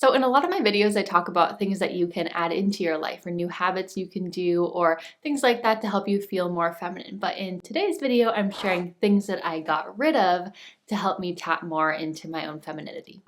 So in a lot of my videos, I talk about things that you can add into your life or new habits you can do or things like that to help you feel more feminine. But in today's video, I'm sharing things that I got rid of to help me tap more into my own femininity.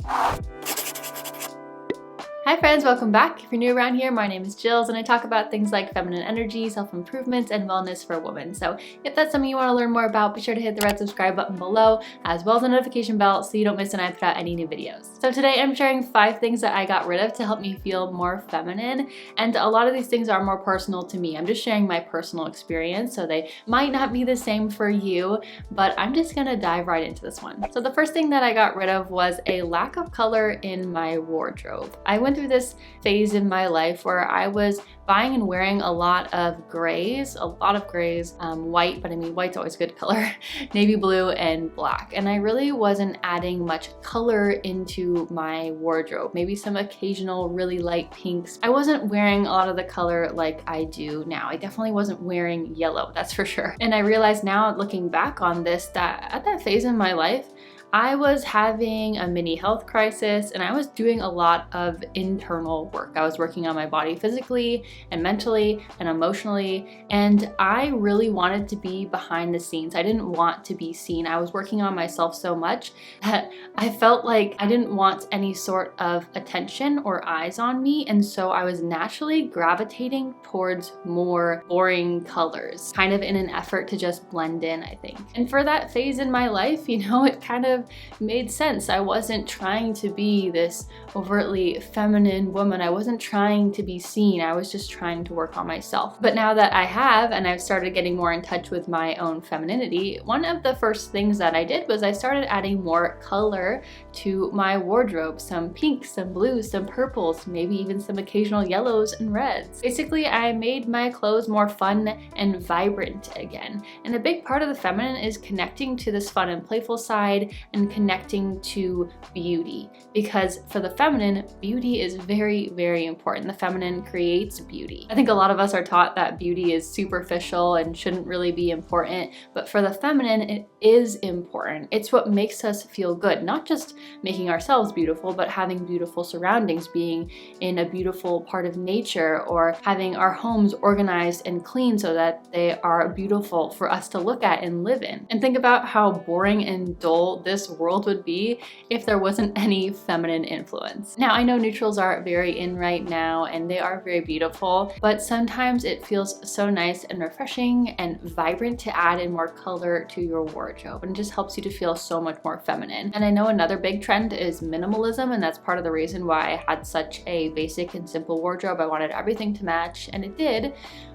Hi friends, welcome back. If you're new around here, my name is Jills and I talk about things like feminine energy, self-improvement, and wellness for women. So if that's something you want to learn more about, be sure to hit the red subscribe button below, as well as the notification bell so you don't miss when I put out any new videos. So today I'm sharing 5 things that I got rid of to help me feel more feminine, and a lot of these things are more personal to me. I'm just sharing my personal experience, so they might not be the same for you, but I'm just gonna dive right into this one. So the first thing that I got rid of was a lack of color in my wardrobe. I went through this phase in my life where I was buying and wearing a lot of grays, white, but I mean white's always a good color, navy blue and black. And I really wasn't adding much color into my wardrobe. Maybe some occasional really light pinks. I wasn't wearing a lot of the color like I do now. I definitely wasn't wearing yellow, that's for sure. And I realize now, looking back on this, that at that phase in my life, I was having a mini health crisis and I was doing a lot of internal work. I was working on my body physically and mentally and emotionally, and I really wanted to be behind the scenes. I didn't want to be seen. I was working on myself so much that I felt like I didn't want any sort of attention or eyes on me, and so I was naturally gravitating towards more boring colors, kind of in an effort to just blend in, I think. And for that phase in my life, it kind of made sense. I wasn't trying to be this overtly feminine woman. I wasn't trying to be seen. I was just trying to work on myself. But now that I have, and I've started getting more in touch with my own femininity, one of the first things that I did was I started adding more color to my wardrobe. Some pinks, some blues, some purples, maybe even some occasional yellows and reds. Basically, I made my clothes more fun and vibrant again. And a big part of the feminine is connecting to this fun and playful side and connecting to beauty, because for the feminine, beauty is very, very important. The feminine creates beauty. I think a lot of us are taught that beauty is superficial and shouldn't really be important, but for the feminine, it is important. It's what makes us feel good, not just making ourselves beautiful, but having beautiful surroundings, being in a beautiful part of nature, or having our homes organized and clean so that they are beautiful for us to look at and live in. And think about how boring and dull this world would be if there wasn't any feminine influence. Now, I know neutrals are very in right now and they are very beautiful, but sometimes it feels so nice and refreshing and vibrant to add in more color to your wardrobe, and it just helps you to feel so much more feminine. And I know another big trend is minimalism, and that's part of the reason why I had such a basic and simple wardrobe. I wanted everything to match, and it did,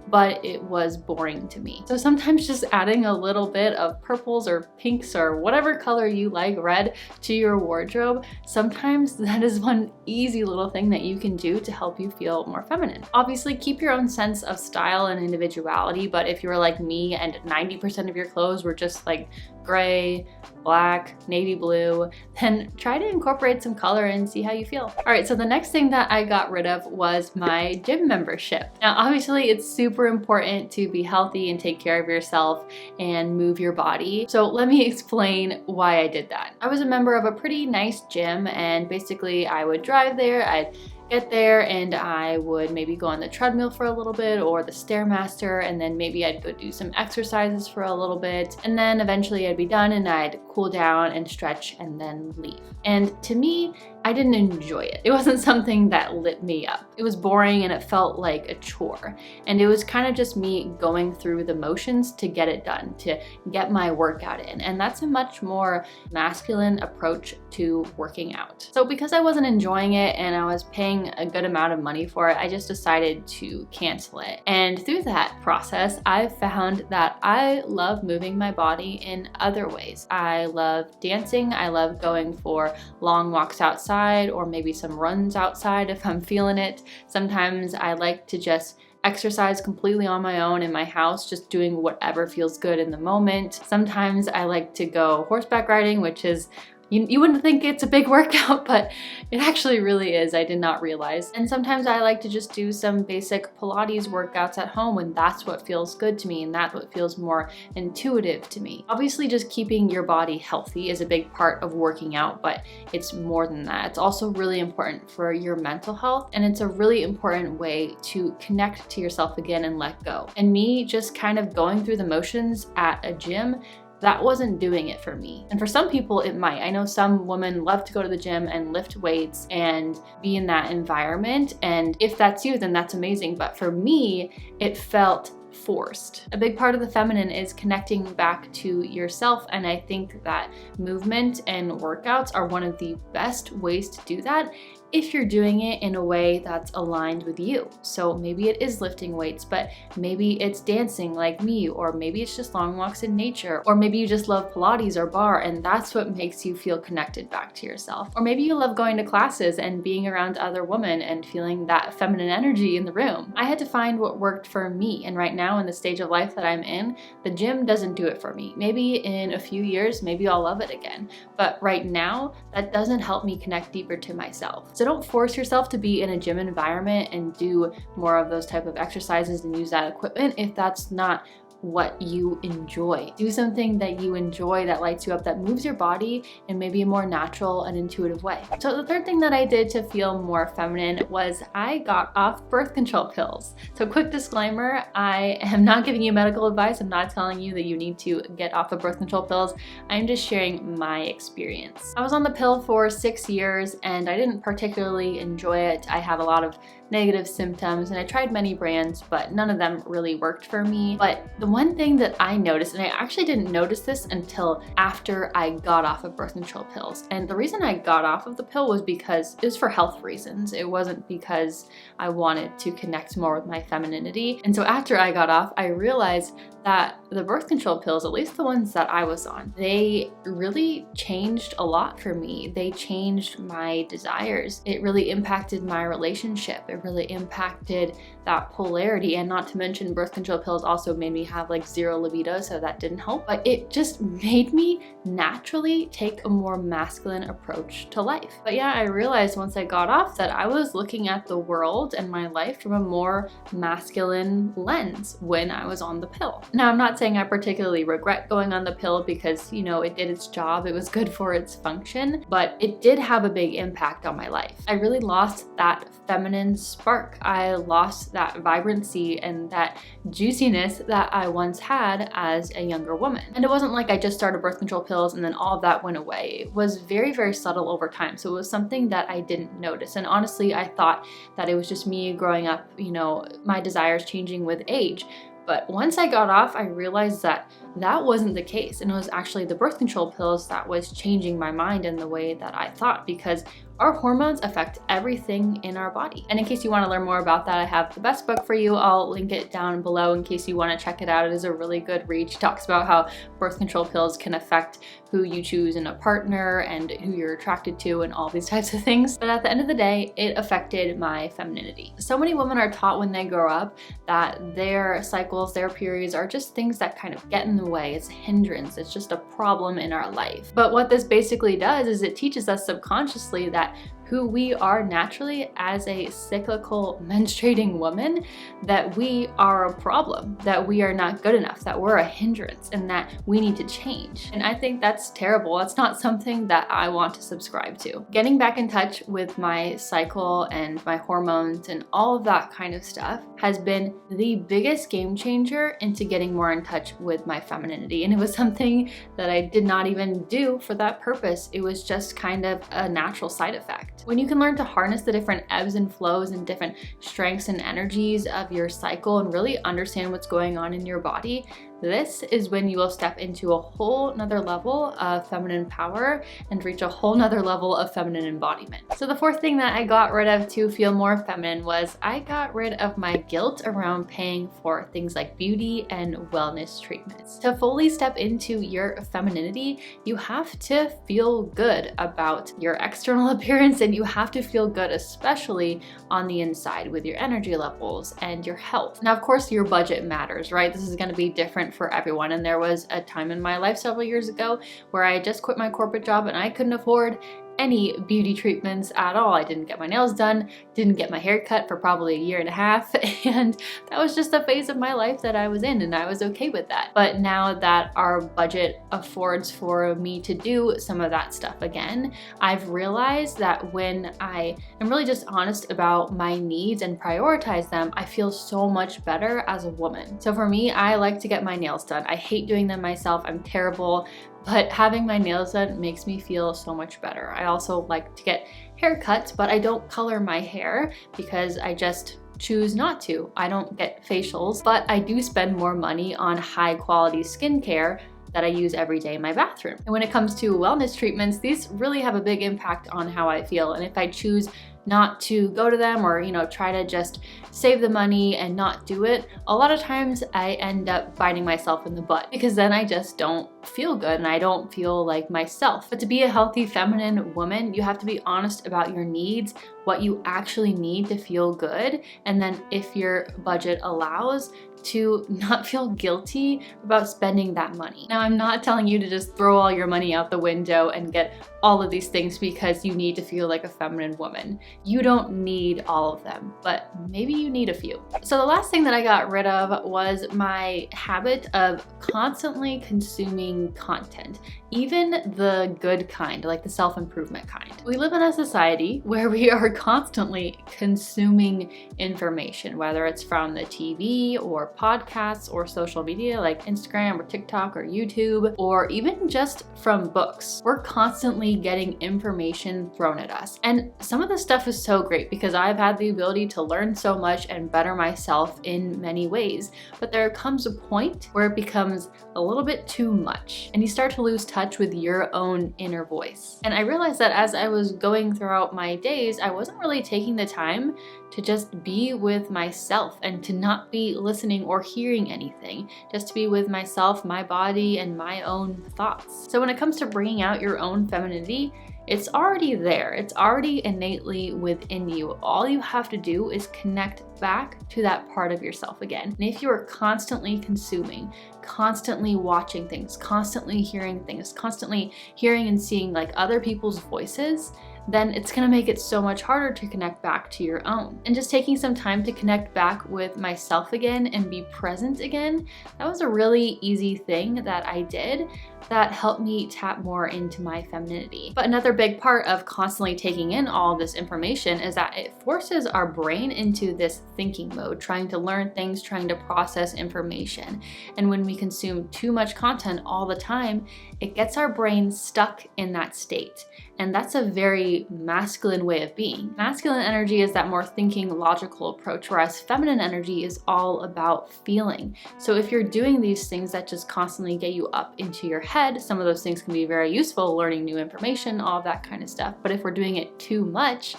but it was boring to me. So sometimes just adding a little bit of purples or pinks or whatever color you like, red, to your wardrobe, sometimes that is one easy little thing that you can do to help you feel more feminine. Obviously, keep your own sense of style and individuality, but if you were like me and 90% of your clothes were just like gray, black, navy blue, then try to incorporate some color and see how you feel. All right, so the next thing that I got rid of was my gym membership. Now, obviously it's super important to be healthy and take care of yourself and move your body. So let me explain why I did that. I was a member of a pretty nice gym, and basically I would drive there, I'd get there and I would maybe go on the treadmill for a little bit or the Stairmaster, and then maybe I'd go do some exercises for a little bit, and then eventually I'd be done and I'd cool down and stretch and then leave. And to me, I didn't enjoy it. It wasn't something that lit me up. It was boring and it felt like a chore. And it was kind of just me going through the motions to get it done, to get my workout in. And that's a much more masculine approach to working out. So because I wasn't enjoying it and I was paying a good amount of money for it, I just decided to cancel it. And through that process, I found that I love moving my body in other ways. I love dancing. I love going for long walks outside, or maybe some runs outside if I'm feeling it. Sometimes I like to just exercise completely on my own in my house, just doing whatever feels good in the moment. Sometimes I like to go horseback riding, which is You wouldn't think it's a big workout, but it actually really is. I did not realize. And sometimes I like to just do some basic Pilates workouts at home when that's what feels good to me and that's what feels more intuitive to me. Obviously, just keeping your body healthy is a big part of working out, but it's more than that. It's also really important for your mental health, and it's a really important way to connect to yourself again and let go. And me just kind of going through the motions at a gym, that wasn't doing it for me. And for some people it might. I know some women love to go to the gym and lift weights and be in that environment. And if that's you, then that's amazing. But for me, it felt forced. A big part of the feminine is connecting back to yourself, and I think that movement and workouts are one of the best ways to do that if you're doing it in a way that's aligned with you. So maybe it is lifting weights, but maybe it's dancing like me, or maybe it's just long walks in nature, or maybe you just love Pilates or bar and that's what makes you feel connected back to yourself. Or maybe you love going to classes and being around other women and feeling that feminine energy in the room. I had to find what worked for me, and right now in the stage of life that I'm in, the gym doesn't do it for me. Maybe in a few years, maybe I'll love it again. But right now, that doesn't help me connect deeper to myself. So don't force yourself to be in a gym environment and do more of those type of exercises and use that equipment if that's not what you enjoy. Do something that you enjoy, that lights you up, that moves your body in maybe a more natural and intuitive way. So the third thing that I did to feel more feminine was I got off birth control pills. So quick disclaimer, I am not giving you medical advice. I'm not telling you that you need to get off of birth control pills. I'm just sharing my experience. I was on the pill for 6 years and I didn't particularly enjoy it. I had a lot of negative symptoms and I tried many brands, but none of them really worked for me. But the one thing that I noticed, and I actually didn't notice this until after I got off of birth control pills. And the reason I got off of the pill was because it was for health reasons. It wasn't because I wanted to connect more with my femininity. And so after I got off, I realized that the birth control pills, at least the ones that I was on, they really changed a lot for me. They changed my desires. It really impacted my relationship. It really impacted that polarity, and not to mention birth control pills also made me have like zero libido, so that didn't help. But it just made me naturally take a more masculine approach to life. But yeah, I realized once I got off that I was looking at the world and my life from a more masculine lens when I was on the pill. Now, I'm not saying I particularly regret going on the pill because, you know, it did its job. It was good for its function, but it did have a big impact on my life. I really lost that feminine spark. I lost that vibrancy and that juiciness that I once had as a younger woman. And it wasn't like I just started birth control pills and then all of that went away. It was very, very subtle over time. So it was something that I didn't notice. And honestly, I thought that it was just me growing up, you know, my desires changing with age. But once I got off, I realized that that wasn't the case. And it was actually the birth control pills that was changing my mind and the way that I thought, because our hormones affect everything in our body. And in case you want to learn more about that, I have the best book for you. I'll link it down below in case you want to check it out. It is a really good read. It talks about how birth control pills can affect who you choose in a partner and who you're attracted to and all these types of things. But at the end of the day, it affected my femininity. So many women are taught when they grow up that their cycles, their periods are just things that kind of get in the way. It's a hindrance. It's just a problem in our life. But what this basically does is it teaches us subconsciously that who we are naturally as a cyclical menstruating woman, that we are a problem, that we are not good enough, that we're a hindrance, and that we need to change. And I think that's terrible. That's not something that I want to subscribe to. Getting back in touch with my cycle and my hormones and all of that kind of stuff has been the biggest game changer into getting more in touch with my femininity. And it was something that I did not even do for that purpose. It was just kind of a natural side effect. When you can learn to harness the different ebbs and flows and different strengths and energies of your cycle and really understand what's going on in your body, this is when you will step into a whole nother level of feminine power and reach a whole nother level of feminine embodiment. So the fourth thing that I got rid of to feel more feminine was I got rid of my guilt around paying for things like beauty and wellness treatments. To fully step into your femininity, you have to feel good about your external appearance, and you have to feel good, especially on the inside, with your energy levels and your health. Now, of course, your budget matters, right? This is going to be different different for everyone. And there was a time in my life several years ago where I just quit my corporate job and I couldn't afford any beauty treatments at all. I didn't get my nails done, didn't get my hair cut for probably a year and a half, and that was just a phase of my life that I was in, and I was okay with that. But now that our budget affords for me to do some of that stuff again, I've realized that when I am really just honest about my needs and prioritize them, I feel so much better as a woman. So for me, I like to get my nails done. I hate doing them myself. I'm terrible. But having my nails done makes me feel so much better. I also like to get haircuts, but I don't color my hair because I just choose not to. I don't get facials, but I do spend more money on high quality skincare that I use every day in my bathroom. And when it comes to wellness treatments, these really have a big impact on how I feel. And if I choose not to go to them or, try to just save the money and not do it, a lot of times I end up biting myself in the butt because then I just don't feel good and I don't feel like myself. But to be a healthy feminine woman, you have to be honest about your needs, what you actually need to feel good, and then if your budget allows, to not feel guilty about spending that money. Now, I'm not telling you to just throw all your money out the window and get all of these things because you need to feel like a feminine woman. You don't need all of them, but maybe you need a few. So the last thing that I got rid of was my habit of constantly consuming content, even the good kind, like the self-improvement kind. We live in a society where we are constantly consuming information, whether it's from the TV or podcasts or social media like Instagram or TikTok or YouTube, or even just from books. We're constantly getting information thrown at us. And some of this stuff is so great because I've had the ability to learn so much and better myself in many ways. But there comes a point where it becomes a little bit too much and you start to lose touch with your own inner voice. And I realized that as I was going throughout my days, I wasn't really taking the time to just be with myself and to not be listening or hearing anything, just to be with myself, my body, and my own thoughts. So when it comes to bringing out your own femininity, it's already there. It's already innately within you. All you have to do is connect back to that part of yourself again. And if you are constantly consuming, constantly watching things, constantly hearing things, constantly hearing and seeing like other people's voices, then it's gonna make it so much harder to connect back to your own. And just taking some time to connect back with myself again and be present again, that was a really easy thing that I did that helped me tap more into my femininity. But another big part of constantly taking in all this information is that it forces our brain into this thinking mode, trying to learn things, trying to process information. And when we consume too much content all the time, it gets our brain stuck in that state. And that's a very masculine way of being. Masculine energy is that more thinking, logical approach, whereas feminine energy is all about feeling. So if you're doing these things that just constantly get you up into your head, some of those things can be very useful, learning new information, all of that kind of stuff. But if we're doing it too much,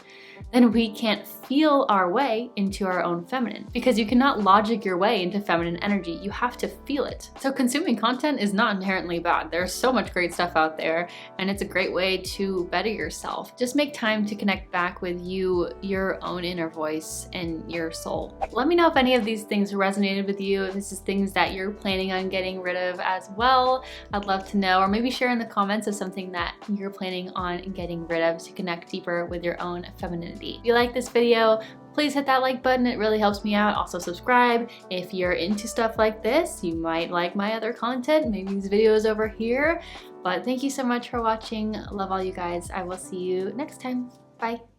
then we can't feel our way into our own feminine, because you cannot logic your way into feminine energy. You have to feel it. So consuming content is not inherently bad. There's so much great stuff out there, and it's a great way to better yourself. Just make time to connect back with you, your own inner voice, and your soul. Let me know if any of these things resonated with you, if this is things that you're planning on getting rid of as well. I'd love to know, or maybe share in the comments of something that you're planning on getting rid of to connect deeper with your own femininity. If you like this video, please hit that like button. It really helps me out. Also subscribe. If you're into stuff like this, you might like my other content, maybe these videos over here. But thank you so much for watching. Love all you guys. I will see you next time. Bye.